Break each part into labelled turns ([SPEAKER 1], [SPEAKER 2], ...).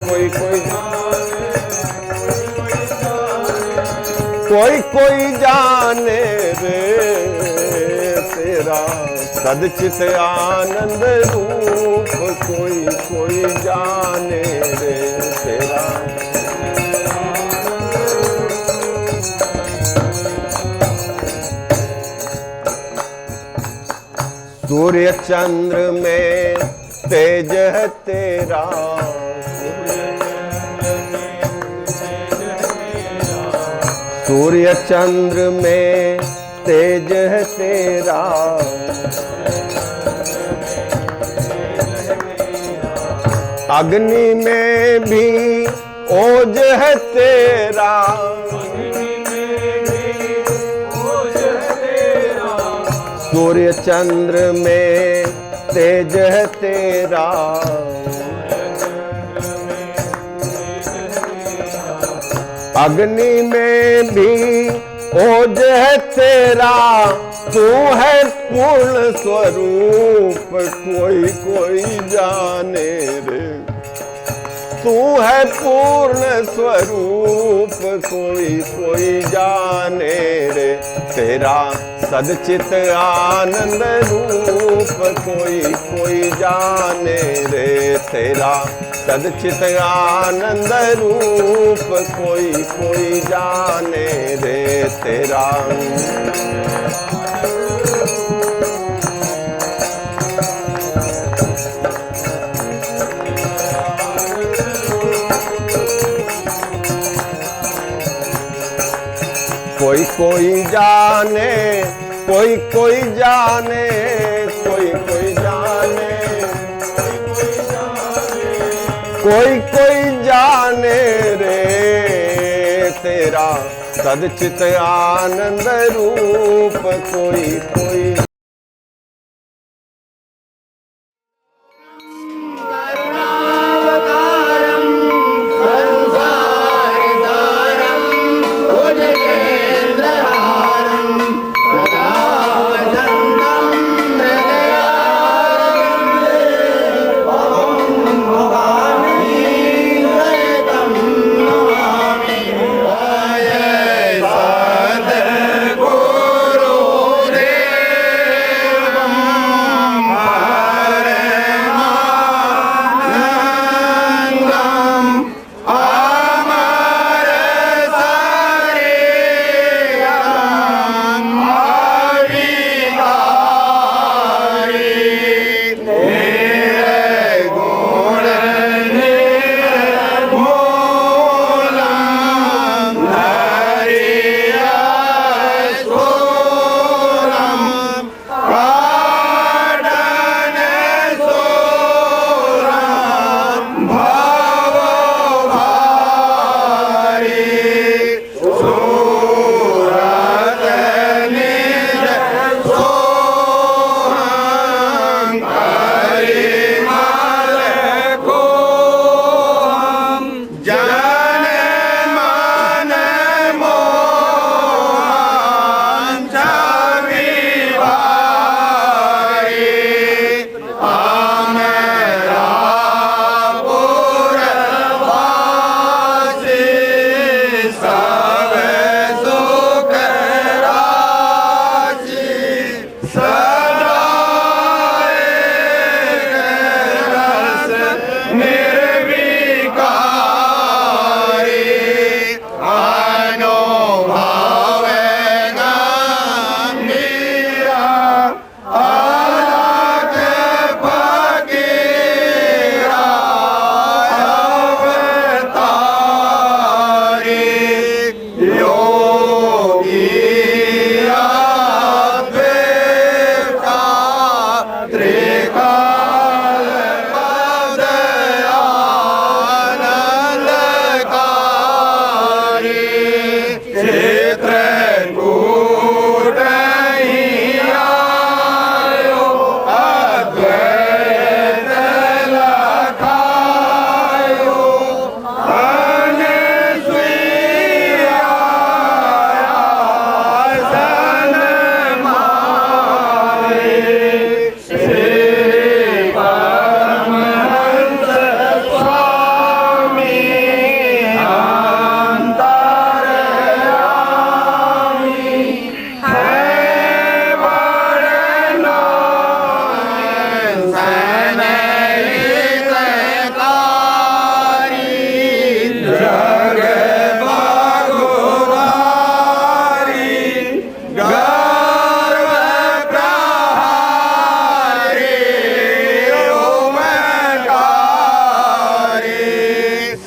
[SPEAKER 1] कोई कोई कोई कोई जाने रे तेरा सदचित आनंद रूप, कोई कोई जाने रे तेरा। सूर्य चंद्र में तेज है तेरा, सूर्य चंद्र में तेज है तेरा, अग्नि में भी ओज है तेरा, सूर्य चंद्र में तेज है तेरा, अग्नि में भी ओज है तेरा, तू है पूर्ण स्वरूप, कोई कोई जाने रे। तू है पूर्ण स्वरूप, कोई कोई जाने रे तेरा सदचित आनंद रूप, कोई कोई जाने रे तेरा सदचित आनंद रूप, कोई कोई जाने रे तेरा। कोई कोई जाने, कोई कोई जाने, कोई कोई जाने, कोई कोई जाने रे तेरा सदचित आनंद रूप, कोई कोई।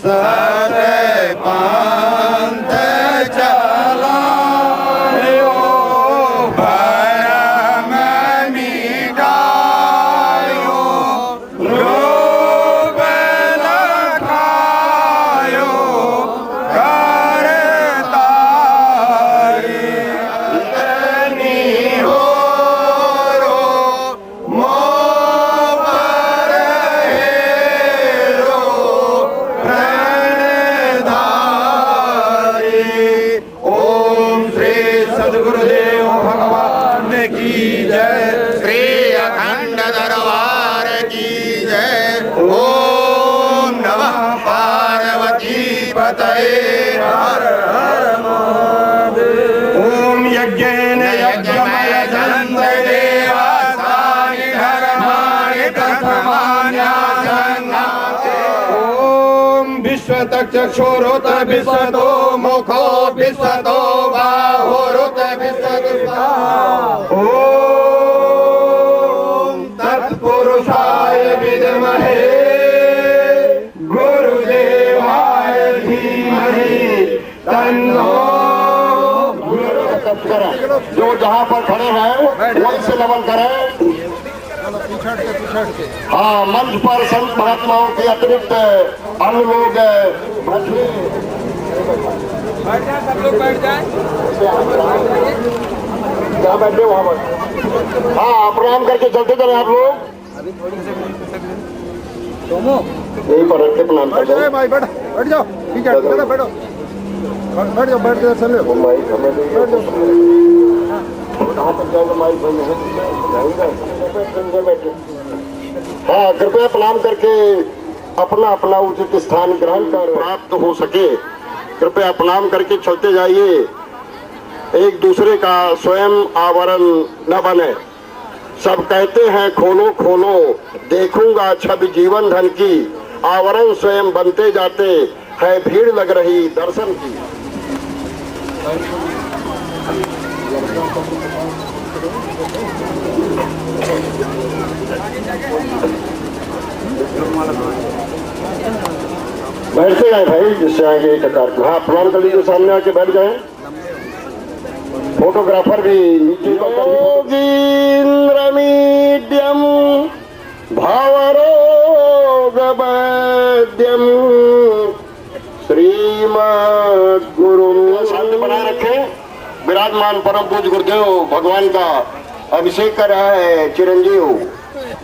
[SPEAKER 2] सत पंथ चलायो भरम मिटायो रोग लखायो करतारी इतनी हो रो मो पर हेरो प्रणधारी। ओम श्री सद्गुरुदेव भगवान की जय। श्री अखंड दरबार की जय। ओम नमः पार्वती पतये हर हर महादेव। ओम यज्ञेन यज्ञमय दंत देवास्तानि धर्माणि प्रथमान्यासन्नाते। ओम विश्वतक्षुरुत विश्वतो मुखो विश्वतो बाहुरुत विश्वतो। ओम तत्पुरुषाय विद्महे गुरुदेवाय धीमहि तन्नो जो जहाँ पर खड़े हैं वहीं से नमन करें। हाँ, मंच पर संत महात्माओं के अतिरिक्त अन्य लोग बैठे।
[SPEAKER 3] सब लोग बैठ जाए।
[SPEAKER 2] जहाँ बैठे वहाँ पर। हाँ, प्रणाम करके चलते चले आप लोग। यहीं पर रख के प्रणाम कर दो।
[SPEAKER 4] भाई बैठ जाओ। ठीक है, बैठो बैठ जाओ, बैठ के चले।
[SPEAKER 2] माइक हमें बैठ जाओ। कहाँ तक जाएगा माइक भाई? हाँ, कृपया प्रणाम करके अपना अपना उचित स्थान ग्रहण कर प्राप्त हो सके कृपया प्रणाम करके चलते जाइए। एक दूसरे का स्वयं आवरण न बने। सब कहते हैं खोलो खोलो, देखूंगा छवि जीवन धन की। आवरण स्वयं बनते जाते है, भीड़ लग रही दर्शन की। बैठते जाए भाई, जिससे आगे कतार। हाँ, प्रणाम कर लीजिए, सामने आके बैठ जाए। फोटोग्राफर भी नीचे। योगींद्र मीड्यम भावरोग वैद्यम श्रीमद् गुरु। शांति बनाए रखें। विराजमान परम पूज्य गुरुदेव भगवान का अभिषेक कर रहा है चिरंजीव,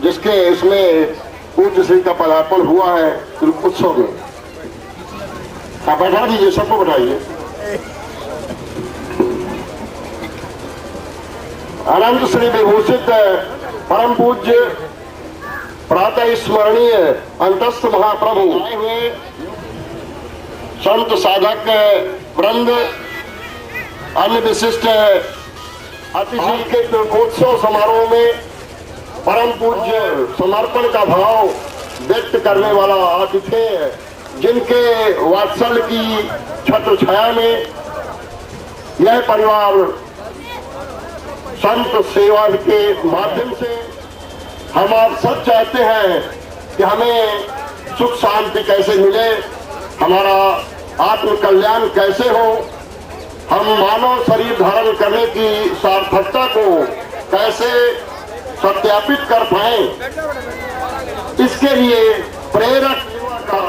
[SPEAKER 2] जिसके इसमें पूज्य श्री का पदार्पण हुआ है उत्सव में। आप बैठा दीजिए, सबको बैठाइए। अनंत श्री विभूषित परम पूज्य प्रातः स्मरणीय अंतस्थ महाप्रभु आए हुए संत साधक वृंद, अन्य विशिष्ट अतिथि के तीर्थोत्सव समारोह में परम पूज्य समर्पण का भाव व्यक्त करने वाला आतिथ्य, जिनके वात्सल्य की छत्र छाया में यह परिवार संत सेवा के माध्यम से हम आप सब चाहते हैं कि हमें सुख शांति कैसे मिले, हमारा आत्म कल्याण कैसे हो, हम मानव शरीर धारण करने की सार्थकता को कैसे सत्यापित कर पाए, इसके लिए प्रेरक का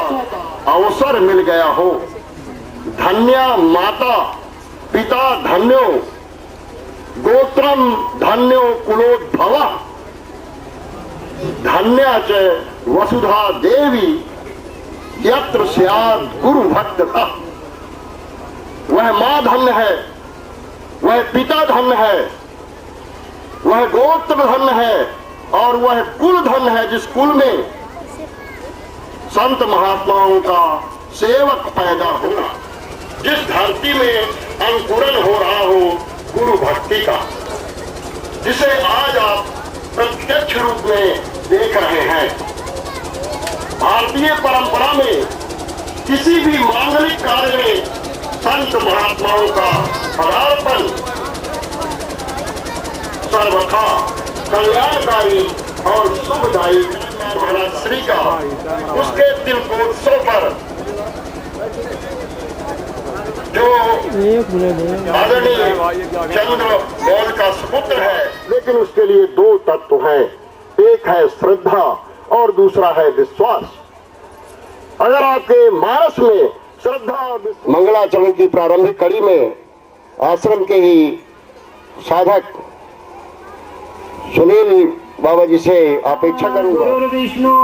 [SPEAKER 2] अवसर मिल गया हो। धन्य माता पिता धन्यो, गोत्रम धन्यो कुलोद्भव, धन्य च वसुधा देवी यत्र स्यात् गुरु भक्तता। वह माँ धन्य है, वह पिता धन्य है, वह गोत्र धन्य है और वह कुल धन्य है, जिस कुल में संत महात्माओं का सेवक पैदा होगा, जिस धरती में अंकुरन हो रहा हो गुरु भक्ति का, जिसे आज आप प्रत्यक्ष रूप में देख रहे हैं। भारतीय परंपरा में किसी भी मांगलिक कार्य में संत महात्माओं का पदार्पण सर्वथा कल्याणकारी और शुभदायी महाराज श्री का उसके तिलकोत्सव पर आदरणीय चंद्र मौल का सुपुत्र है, लेकिन उसके लिए दो तत्व हैं, एक है श्रद्धा और दूसरा है विश्वास। अगर आपके मानस में श्रद्धा और मंगलाचरण की प्रारंभिक कड़ी में आश्रम के ही साधक सुनील बाबा जी से अपेक्षा करूंगा।
[SPEAKER 3] गुरुर्विष्णु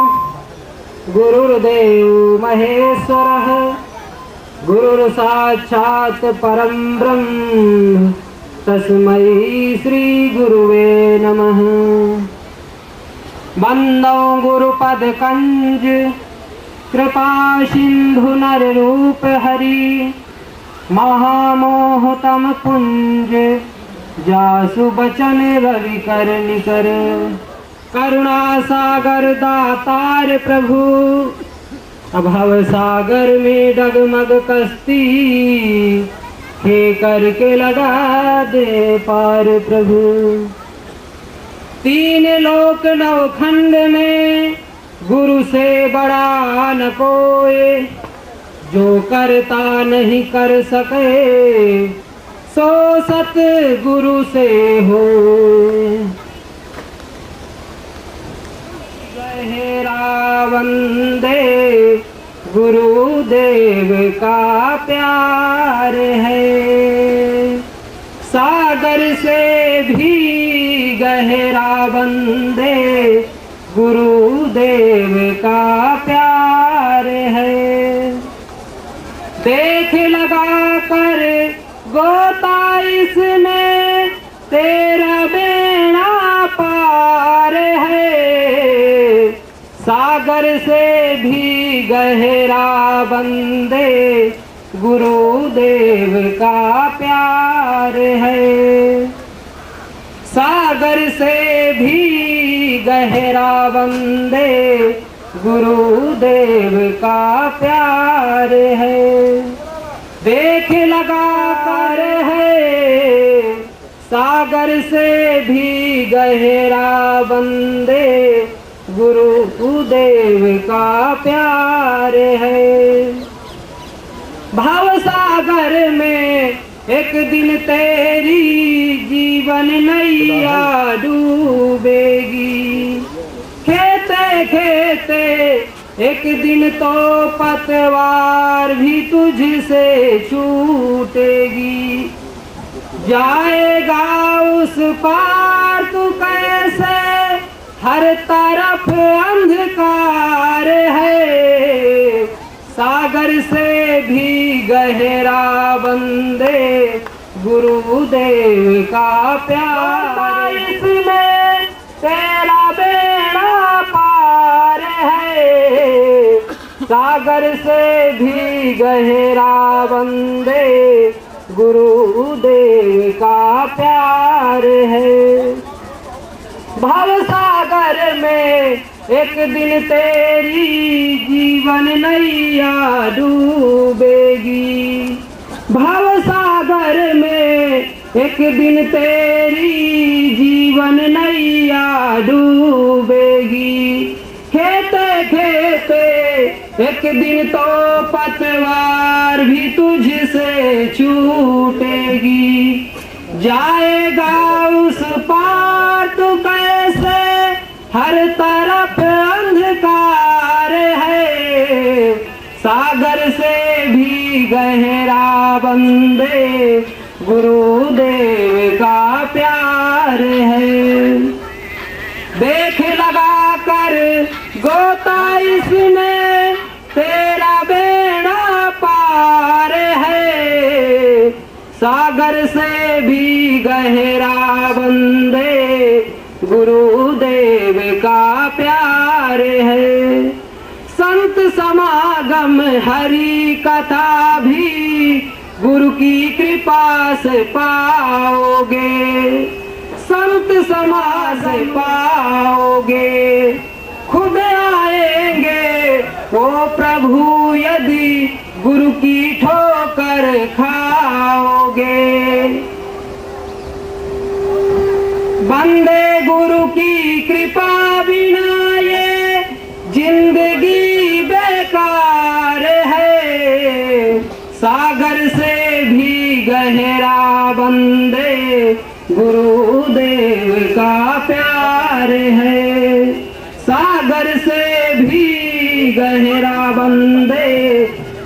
[SPEAKER 3] गुरुर्देव महेश्वरः गुरुर्साक्षात् परं ब्रह्म तस्मै श्री गुरुवे नमः। वन्दो गुरुपदकंज कृपा सिंधु नर रूप हरि महामोहतम पुंज जासु बचन रवि कर निकर। करुणा सागर दातार प्रभु अभव सागर में डगमग कश्ती हे करके लगा दे पार प्रभु। तीन लोक नवखंड में गुरु से बड़ा न कोई, जो करता नहीं कर सके सो सत गुरु से हो। गहरा वंदे गुरुदेव का प्यार है, सागर से भी गहरा वंदे गुरुदेव का प्यार है। देख लगा कर गोता इसमें तेरा बेड़ा पार है, सागर से भी गहरा वंदे गुरुदेव का प्यार है। सागर से भी गहरा वंदे गुरुदेव का प्यार है। देख लगा कर है सागर से भी गहरा वंदे गुरुदेव का प्यार है। भाव सागर में एक दिन तेरी जीवन नैया डूबेगी, खेते खेते एक दिन तो पतवार भी तुझसे छूटेगी। जाएगा उस पार तू कैसे, हर तरफ अंधकार है, सागर से भी गहरा वंदे गुरुदेव का प्यार। इसमें तेरा बेड़ा पार है, सागर से भी गहरा वंदे गुरुदेव का प्यार है। भव सागर में एक दिन तेरी जीवन नैया डूबेगी। भव सागर में एक दिन तेरी जीवन नैया डूबेगी। खेते खेते एक दिन तो पतवार भी तुझसे छूटेगी। जाएगा उस पार तू कैसे, हर तरफ अंधकार है, सागर से भी गहरा वंदे गुरुदेव का प्यार है। देख लगा कर गोता इसमें तेरा बेड़ा पार है, सागर से भी गहरा वंदे गुरुदेव का प्यार है। संत समागम हरि कथा भी गुरु की कृपा से पाओगे, संत समाज से पाओगे। खुद आएंगे वो प्रभु यदि गुरु की ठोकर खाओगे। बंदे गुरु की कृपा बिना ये जिंदगी बेकार है, सागर से भी गहरा वंदे गुरुदेव का प्यार है। सागर से भी गहरा वंदे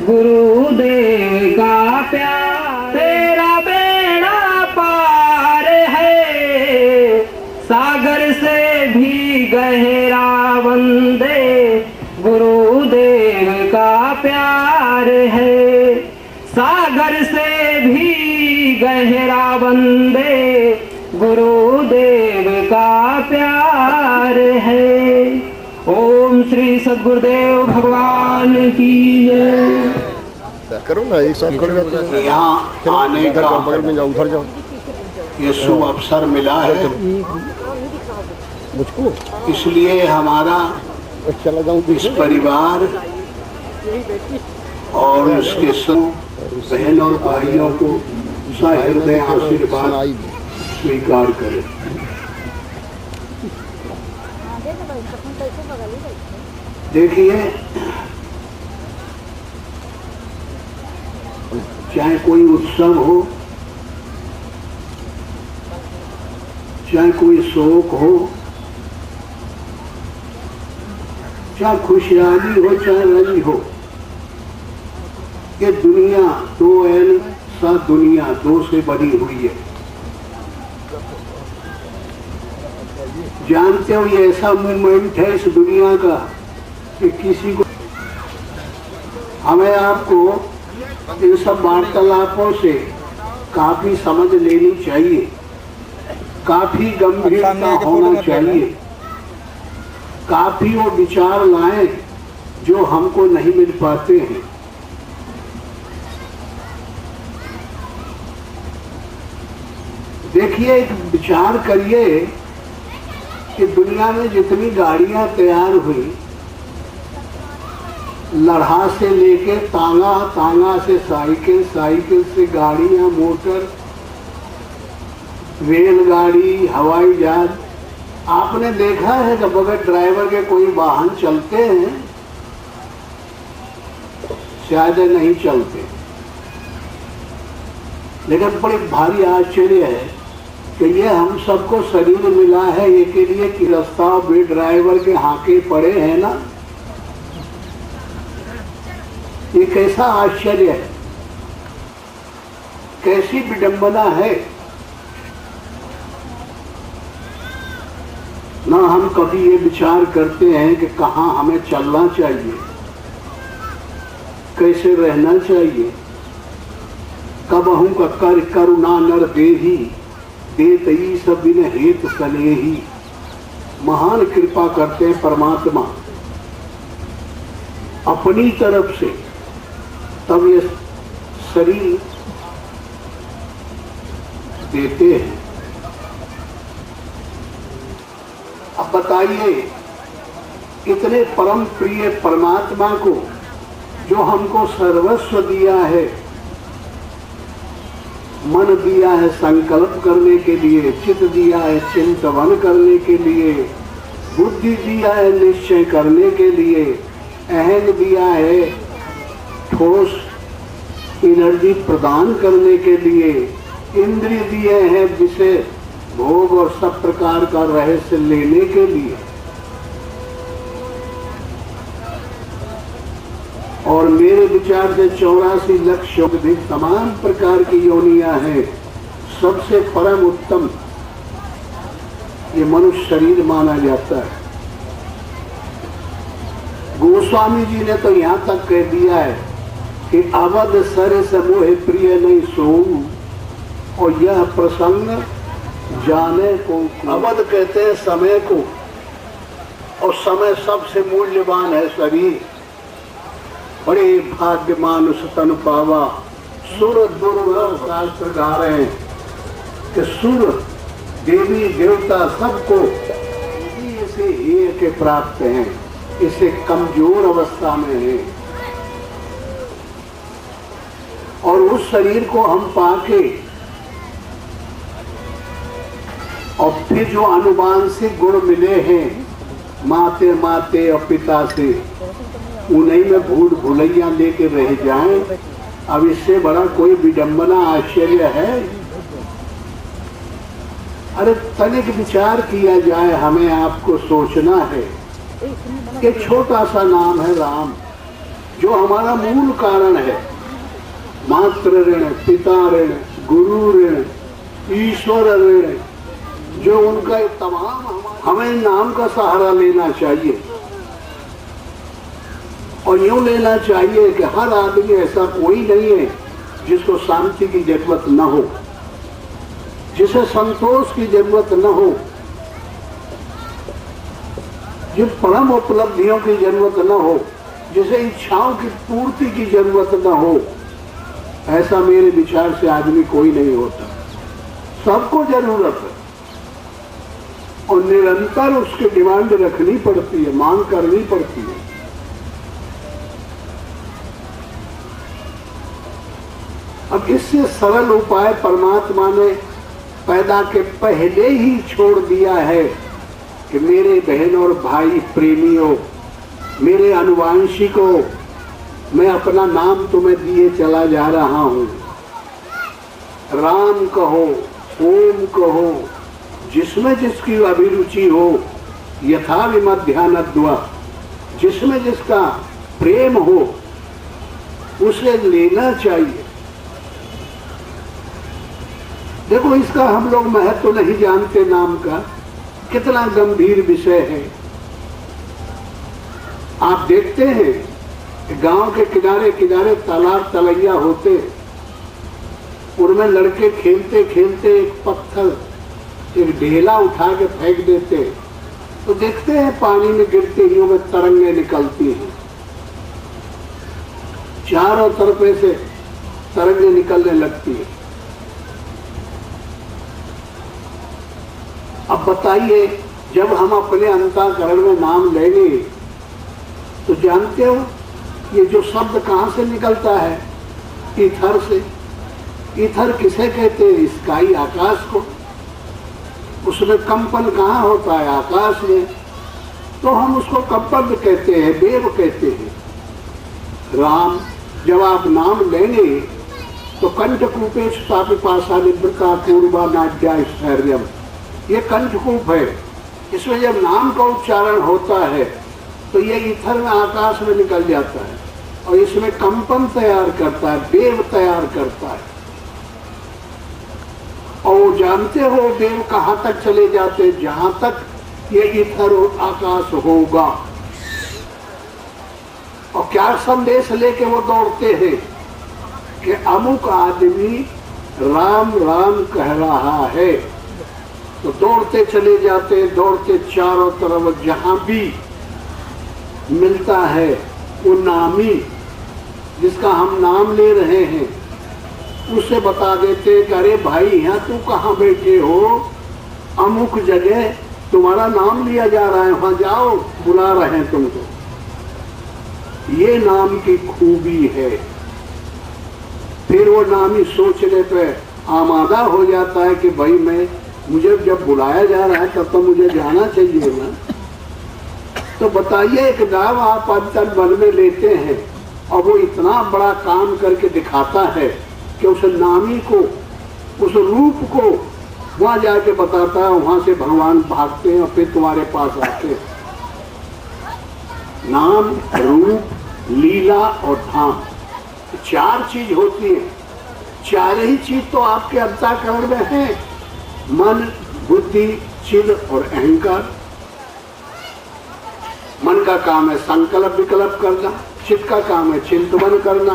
[SPEAKER 3] गुरुदेव का प्यार। तेरा बेड़ा पार है, सागर से भी गहरा वंदे गुरुदेव का प्यार है। सागर से भी गहरा वंदे गुरुदेव का प्यार है। ओम श्री सद्गुरुदेव भगवान की जय।
[SPEAKER 4] करो ना एक साथ करो।
[SPEAKER 2] यहाँ आने का
[SPEAKER 4] बगल में जाओ, उधर जाओ।
[SPEAKER 2] ये शुभ अवसर मिला है,
[SPEAKER 4] मुझको
[SPEAKER 2] इसलिए हमारा
[SPEAKER 4] चला जाऊँ
[SPEAKER 2] इस परिवार और उसके सब बहन और भाइयों को सहृदय आशीर्वाद स्वीकार करें। देखिए, चाहे कोई उत्सव हो, चाहे कोई शोक हो, चाहे खुशहाली हो, चाहे रंज हो, ये दुनिया दो एन सा दुनिया दो से बनी हुई है। जानते हो ये ऐसा मूवमेंट है इस दुनिया का कि किसी को, हमें आपको इन सब वार्तालापों से काफी समझ लेनी चाहिए, काफी गंभीरता होना चाहिए, काफी वो विचार लाएं जो हमको नहीं मिल पाते हैं। देखिए, एक विचार करिए कि दुनिया में जितनी गाड़ियां तैयार हुई, लढ़ा से लेके तांगा, तांगा से साइकिल, साइकिल से गाड़ियां, मोटर, रेलगाड़ी, हवाई जहाज, आपने देखा है कि बगैर ड्राइवर के कोई वाहन चलते हैं? शायद नहीं चलते। लेकिन बड़े भारी आश्चर्य है कि ये हम सबको शरीर मिला है ये के लिए कि रास्ता बे ड्राइवर के हाके पड़े हैं ना। ये कैसा आश्चर्य है, कैसी विडंबना है। ना हम कभी ये विचार करते हैं कि कहाँ हमें चलना चाहिए, कैसे रहना चाहिए। कबहू का कर करुणा नर देही, देतई सब बिन हेत सनेही। महान कृपा करते हैं परमात्मा अपनी तरफ से, तब ये शरीर देते हैं। अब बताइए, इतने परम प्रिय परमात्मा को जो हमको सर्वस्व दिया है, मन दिया है संकल्प करने के लिए, चित्त दिया है चिंतन करने के लिए, बुद्धि दिया है निश्चय करने के लिए, अहंग दिया है ठोस एनर्जी प्रदान करने के लिए, इंद्रिय दिए हैं जिसे भोग और सब प्रकार का रहस्य लेने के लिए, और मेरे विचार से 84 लाख भी तमाम प्रकार की योनियां हैं। सबसे परम उत्तम ये मनुष्य शरीर माना जाता है। गोस्वामी जी ने तो यहाँ तक कह दिया है कि अवध सर समूह प्रिय नहीं सोऊ, और यह प्रसंग जाने को। अवध कहते हैं समय को, और समय सबसे मूल्यवान है शरीर। बड़े भाग्य मानुष तन पावा, सुर दुर्लभ शास्त्र गा रहे हैं कि सुर देवी देवता सबको इसे हेय के प्राप्त हैं, इसे कमजोर अवस्था में है। और उस शरीर को हम पाके और फिर जो अनुवांशिक गुण मिले हैं माते माते और पिता से, उन्हीं में भूल भुलैया लेके रह जाएं,
[SPEAKER 5] अब इससे बड़ा कोई विडंबना आश्चर्य है? अरे तनिक विचार किया जाए, हमें आपको सोचना है। एक छोटा सा नाम है राम, जो हमारा मूल कारण है। मातृ ऋण, पिता ऋण, गुरु ऋण, ईश्वर ऋण, जो उनका तमाम, हमें नाम का सहारा लेना चाहिए। और यूं लेना चाहिए कि हर आदमी, ऐसा कोई नहीं है जिसको शांति की जरूरत न हो, जिसे संतोष की जरूरत न हो, जिस परम उपलब्धियों की जरूरत न हो, जिसे इच्छाओं की पूर्ति की जरूरत न हो। ऐसा मेरे विचार से आदमी कोई नहीं होता। सबको जरूरत है और निरंतर उसकी डिमांड रखनी पड़ती है, मांग करनी पड़ती है। अब इससे सरल उपाय परमात्मा ने पैदा के पहले ही छोड़ दिया है कि मेरे बहन और भाई प्रेमियों, मेरे अनुवांशिकों, मैं अपना नाम तुम्हें दिए चला जा रहा हूं। राम कहो, ओम कहो, जिसमें जिसकी अभिरुचि हो, यथा विमध्यानद्वा, जिसमें जिसका प्रेम हो उसे लेना चाहिए। देखो, इसका हम लोग महत्व तो नहीं जानते, नाम का कितना गंभीर विषय है। आप देखते हैं कि गांव के किनारे किनारे तालाब तलैया होते, उनमें लड़के खेलते खेलते एक पत्थर, एक ढेला उठा के फेंक देते, तो देखते हैं पानी में गिरते ही में तरंगे निकलती हैं, चारों तरफ से तरंगे निकलने लगती है। अब बताइए, जब हम अपने अंतःकरण में नाम लेंगे तो जानते हो ये जो शब्द कहां से निकलता है? ईथर से। ईथर किसे कहते हैं? स्काई, आकाश को। उसमें कंपन कहाँ होता है? आकाश में। तो हम उसको कंपन कहते हैं, वेव कहते हैं। राम, जब आप नाम लेंगे तो कंठकूपेश पापिपाशा निवृत्ता पूर्वा नाट्या स्थैर्यम, ये कंठकूप है। इसमें जब नाम का उच्चारण होता है तो ये ईथर में, आकाश में निकल जाता है और इसमें कंपन तैयार करता है, वेव तैयार करता है। और जानते हो वेव कहाँ तक चले जाते? जहां तक ये ईथर और आकाश होगा। और क्या संदेश लेके वो दौड़ते हैं कि अमुक आदमी राम राम कह रहा है, तो दौड़ते चले जाते, दौड़ते चारों तरफ जहां भी मिलता है वो नामी, जिसका हम नाम ले रहे हैं, उसे बता देते कि अरे भाई, यहाँ तू कहाँ बैठे हो? अमुक जगह तुम्हारा नाम लिया जा रहा है, वहां जाओ, बुला रहे हैं तुमको। ये नाम की खूबी है। फिर वो नामी सोचने पे आमादा हो जाता है कि भाई मुझे जब बुलाया जा रहा है तब तो मुझे जाना चाहिए ना। तो बताइए, एक नाम आप अंतर मन में लेते हैं और वो इतना बड़ा काम करके दिखाता है कि उस नामी को, उस रूप को वहां जाके बताता है, वहां से भगवान भागते हैं और फिर तुम्हारे पास आते हैं। नाम, रूप, लीला और धाम, चार चीज होती है। चार ही चीज तो आपके अंतःकरण में है, मन, बुद्धि, चित्त और अहंकार। मन का काम है संकल्प विकल्प करना, चित्त का काम है चिंतन करना,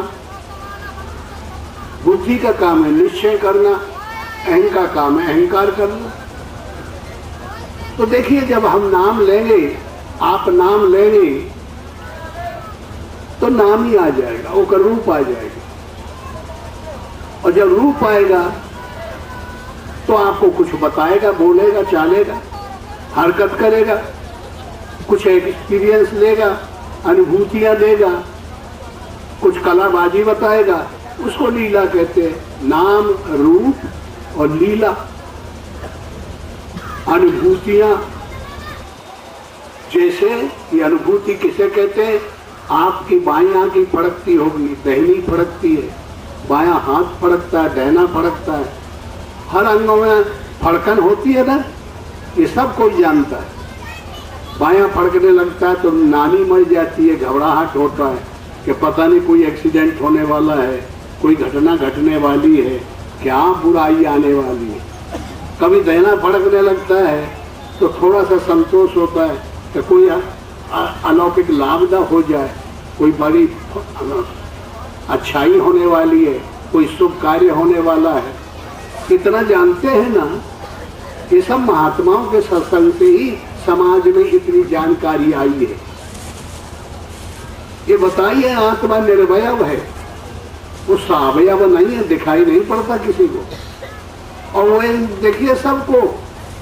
[SPEAKER 5] बुद्धि का काम है निश्चय करना, अहंकार का काम है अहंकार करना। तो देखिए, जब हम नाम लेंगे, आप नाम लेंगे तो नाम ही आ जाएगा, वो रूप आ जाएगा। और जब रूप आएगा तो आपको कुछ बताएगा, बोलेगा, चालेगा, हरकत करेगा, कुछ एक्सपीरियंस लेगा, अनुभूतियां देगा, कुछ कलाबाजी बताएगा। उसको लीला कहते हैं। नाम, रूप और लीला, अनुभूतियां। जैसे ये अनुभूति किसे कहते हैं? आपकी बाईं आंख की फड़कती होगी, दाहिनी फड़कती है, बायां हाथ फड़कता है, दाहिना फड़कता है, हर अंगों में फड़कन होती है ना, ये सब कोई जानता है। बायां फड़कने लगता है तो नानी मर जाती है, घबराहट होता है कि पता नहीं कोई एक्सीडेंट होने वाला है, कोई घटना घटने वाली है, क्या बुराई आने वाली है। कभी दाहिना फड़कने लगता है तो थोड़ा सा संतोष होता है कि कोई अलौकिक लाभ न हो जाए, कोई बड़ी अच्छाई होने वाली है, कोई शुभ कार्य होने वाला है। इतना जानते हैं ना, ये सब महात्माओं के सत्संग से ही समाज में इतनी जानकारी आई है। ये बताइए, आत्मा निर्वयव है, वो सावयव नहीं है, दिखाई नहीं पड़ता किसी को। और वो देखिए सबको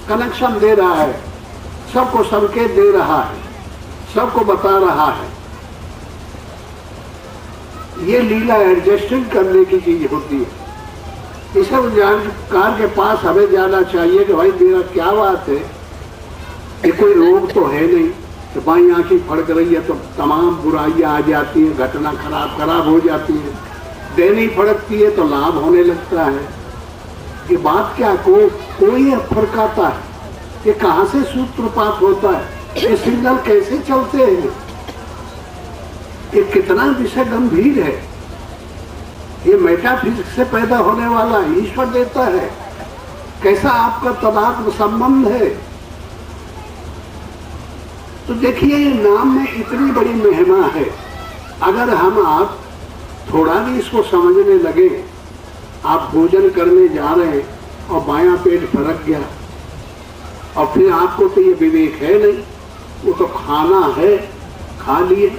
[SPEAKER 5] कनेक्शन दे रहा है, सबको संकेत दे रहा है, सबको बता रहा है। ये लीला एडजस्टमेंट करने की चीज होती है। इस सब जानकार के पास हमें जाना चाहिए कि भाई मेरा क्या बात है, ये कोई रोग तो है नहीं, तो बाई आंखी फड़क रही है तो तमाम बुराइयां आ जाती हैं, घटना खराब हो जाती है, देनी फड़कती है तो लाभ होने लगता है। ये बात क्या कोई फड़काता है, ये कहाँ से सूत्रपात होता है, ये सिग्नल कैसे चलते हैं, ये कितना विषय गंभीर है। ये मेटाफिजिक्स से पैदा होने वाला ईश्वर देता है, कैसा आपका तदात्म संबंध है। तो देखिए, ये नाम में इतनी बड़ी महिमा है। अगर आप थोड़ा भी इसको समझने लगे, आप भोजन करने जा रहे हैं और बायां पेट फरक गया और फिर आपको तो ये विवेक है नहीं, वो तो खाना है, खा लिए,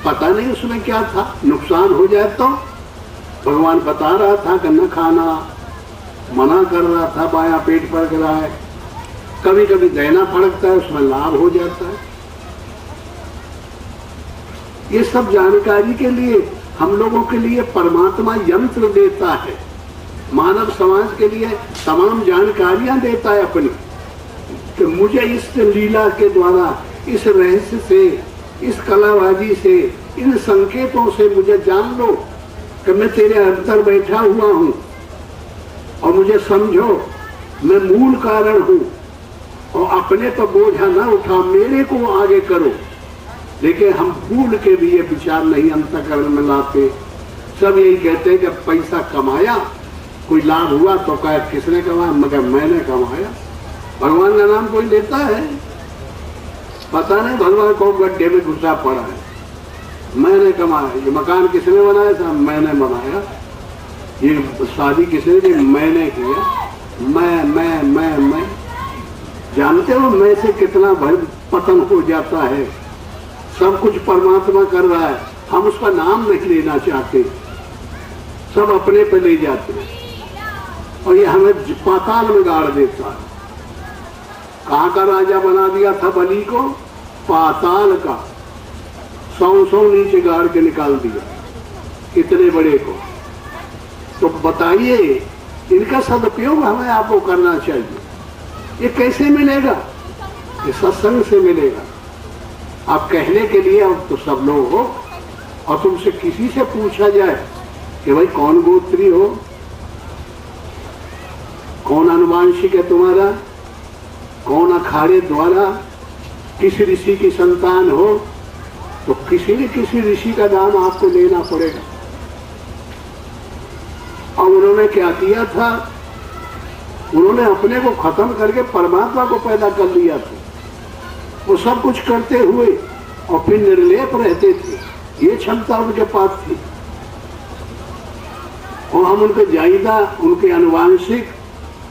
[SPEAKER 5] पता नहीं उसमें क्या था, नुकसान हो जाए तो। भगवान बता रहा था कि न खाना, मना कर रहा था, बायां पेट फड़क रहा है, कभी कभी दाहिना फड़कता है, उसमें लाभ हो जाता है। ये सब जानकारी के लिए हम लोगों के लिए परमात्मा यंत्र देता है, मानव समाज के लिए तमाम जानकारियां देता है अपनी, कि मुझे इस लीला के द्वारा, इस रहस्य से, इस कलाबाजी से, इन संकेतों से मुझे जान लो कि मैं तेरे अंदर बैठा हुआ हूं और मुझे समझो मैं मूल कारण हूं, और अपने पर बोझा ना उठा, मेरे को आगे करो। लेकिन हम भूल के भी ये विचार नहीं अंतःकरण में लाते। सब यही कहते हैं कि पैसा कमाया, कोई लाभ हुआ तो कहे किसने कमाया, मगर मैंने कमाया। भगवान का नाम कोई लेता है, पता नहीं भगवान को गड्ढे में घुसा पड़ा है, मैंने कमाया। ये मकान किसने बनाया था, मैंने बनाया। ये शादी किसने की, मैंने किया। मैं जानते हो मैं से कितना भय पतन हो जाता है। सब कुछ परमात्मा कर रहा है, हम उसका नाम नहीं लेना चाहते, सब अपने पे ले जाते हैं और ये हमें पाताल में गाड़ देता है। कहाँ का राजा बना दिया था बलि को, पाताल का, 100 नीचे गाड़ के निकाल दिया, इतने बड़े को। तो बताइए, इनका सदुपयोग हमें आपको करना चाहिए। ये कैसे मिलेगा, ये सत्संग से मिलेगा। आप कहने के लिए अब तो सब लोग हो, और तुमसे किसी से पूछा जाए कि भाई कौन गोत्री हो, कौन अनुवांशिक है तुम्हारा, कौन अखाड़े द्वारा किस ऋषि की संतान हो, तो किसी न किसी ऋषि का नाम आपको लेना पड़ेगा। और उन्होंने क्या किया था, उन्होंने अपने को खत्म करके परमात्मा को पैदा कर लिया था। वो सब कुछ करते हुए और फिर निर्लेप रहते थे, ये क्षमता उनके पास थी। और हम उनके जायदा, उनके अनुवांशिक,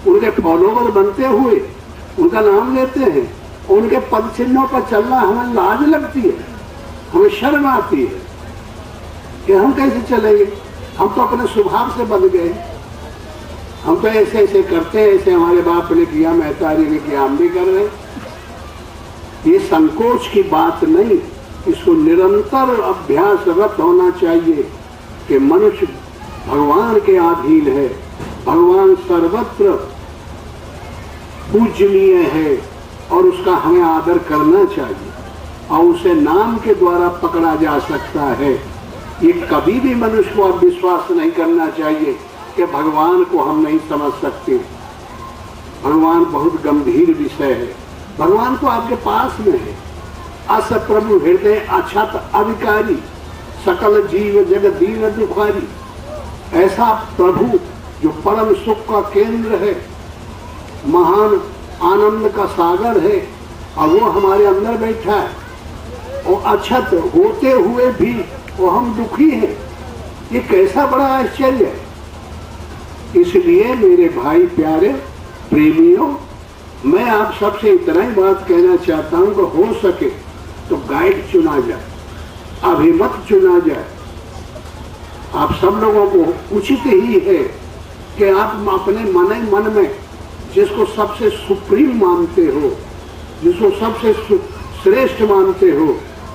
[SPEAKER 5] उनके फॉलोवर बनते हुए उनका नाम लेते हैं, उनके पद चिन्हों पर चलना हमें लाज लगती है, हमें शर्म आती है कि हम कैसे चलेंगे। हम तो अपने स्वभाव से बन गए, हम तो ऐसे ऐसे करते हैं, ऐसे हमारे बाप ने किया, महतारी ने किया, हम भी कर रहे हैं। ये संकोच की बात नहीं, इसको निरंतर अभ्यासरत होना चाहिए कि मनुष्य भगवान के अधीन है, भगवान सर्वत्र पूजनीय है और उसका हमें आदर करना चाहिए, और उसे नाम के द्वारा पकड़ा जा सकता है। ये कभी भी मनुष्य को अब विश्वास नहीं करना चाहिए कि भगवान को हम नहीं समझ सकते। भगवान बहुत गंभीर विषय है। भगवान तो आपके पास में है। अस प्रभु हृदय अछत अविकारी, सकल जीव जग दीन दुखारी। ऐसा प्रभु जो परम सुख का केंद्र है, महान आनंद का सागर है, और वो हमारे अंदर बैठा है, और अछत होते हुए भी वो हम दुखी हैं। ये कैसा बड़ा आश्चर्य है। इसलिए मेरे भाई प्यारे प्रेमियों, मैं आप सबसे इतना ही बात कहना चाहता हूं कि हो सके तो गाइड चुना जाए, अभिमत चुना जाए। आप सब लोगों को उचित ही है कि आप अपने मन में जिसको सबसे सुप्रीम मानते हो, जिसको सबसे श्रेष्ठ मानते हो,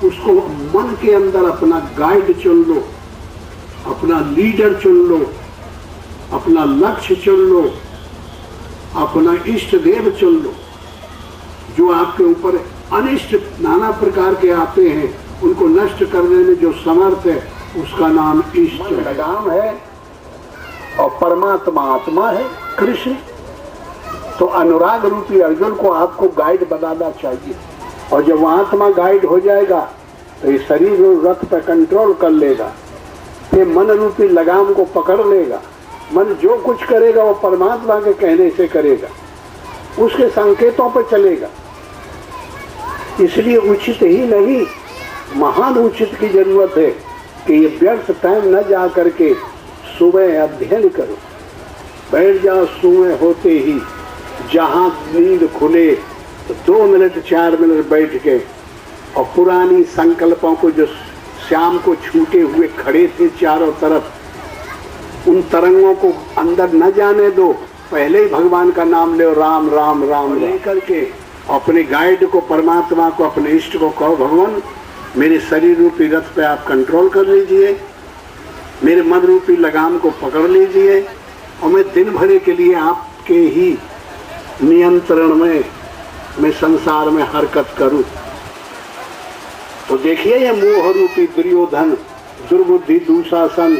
[SPEAKER 5] उसको मन के अंदर अपना गाइड चुन लो, अपना लीडर चुन लो, अपना लक्ष्य चुन लो, अपना इष्ट देव चुन लो। जो आपके ऊपर अनिष्ट नाना प्रकार के आते हैं, उनको नष्ट करने में जो समर्थ है, उसका नाम इष्ट लगाम है, और परमात्मा आत्मा है कृष्ण। तो अनुराग रूपी अर्जुन को आपको गाइड बनाना चाहिए, और जब आत्मा गाइड हो जाएगा तो ये शरीर और रथ पर कंट्रोल कर लेगा, फिर मन रूपी लगाम को पकड़ लेगा। मन जो कुछ करेगा वो परमात्मा के कहने से करेगा, उसके संकेतों पर चलेगा। इसलिए उचित ही नहीं, महान उचित की जरूरत है कि ये व्यर्थ टाइम न जा करके सुबह अध्ययन करो, बैठ जाओ सुबह होते ही, जहां नींद खुले तो 2 मिनट 4 मिनट बैठ के, और पुरानी संकल्पों को जो शाम को छूटे हुए खड़े थे चारों तरफ, उन तरंगों को अंदर न जाने दो। पहले ही भगवान का नाम ले, राम राम राम लेकर के अपने गाइड को, परमात्मा को, अपने इष्ट को कहो, भगवान मेरे शरीर रूपी रथ पे आप कंट्रोल कर लीजिए, मेरे मन रूपी लगाम को पकड़ लीजिए, और मैं दिन भर के लिए आपके ही नियंत्रण में मैं संसार में हरकत करूं। तो देखिए, ये मोह रूपी दुर्योधन, दुर्बुद्धि दुशासन,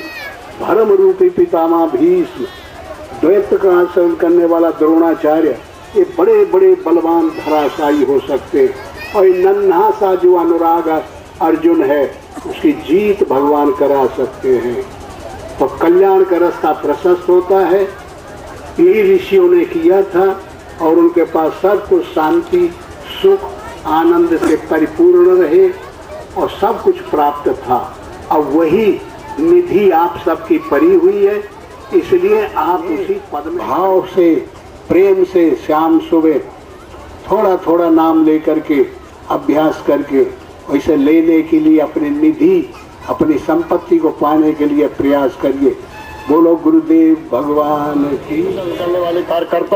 [SPEAKER 5] भरम रूपी पितामह भीष्म, द्वैत का आचरण करने वाला द्रोणाचार्य, ये बड़े बड़े बलवान धराशायी हो सकते हैं। और नन्हा सा जो अनुराग अर्जुन है, उसकी जीत भगवान करा सकते हैं। तो कल्याण का रास्ता प्रशस्त होता है। यही ऋषियों ने किया था, और उनके पास सब कुछ शांति, सुख, आनंद से परिपूर्ण रहे, और सब कुछ प्राप्त था। अब वही निधि आप सबकी परी हुई है। इसलिए आप उसी पद में भाव से, प्रेम से शाम सुबह थोड़ा थोड़ा नाम लेकर के, अभ्यास करके, वैसे लेने के लिए अपनी निधि, अपनी संपत्ति को पाने के लिए प्रयास करिए। बोलो गुरुदेव भगवान की।
[SPEAKER 2] करने वाले कार्यकर्ता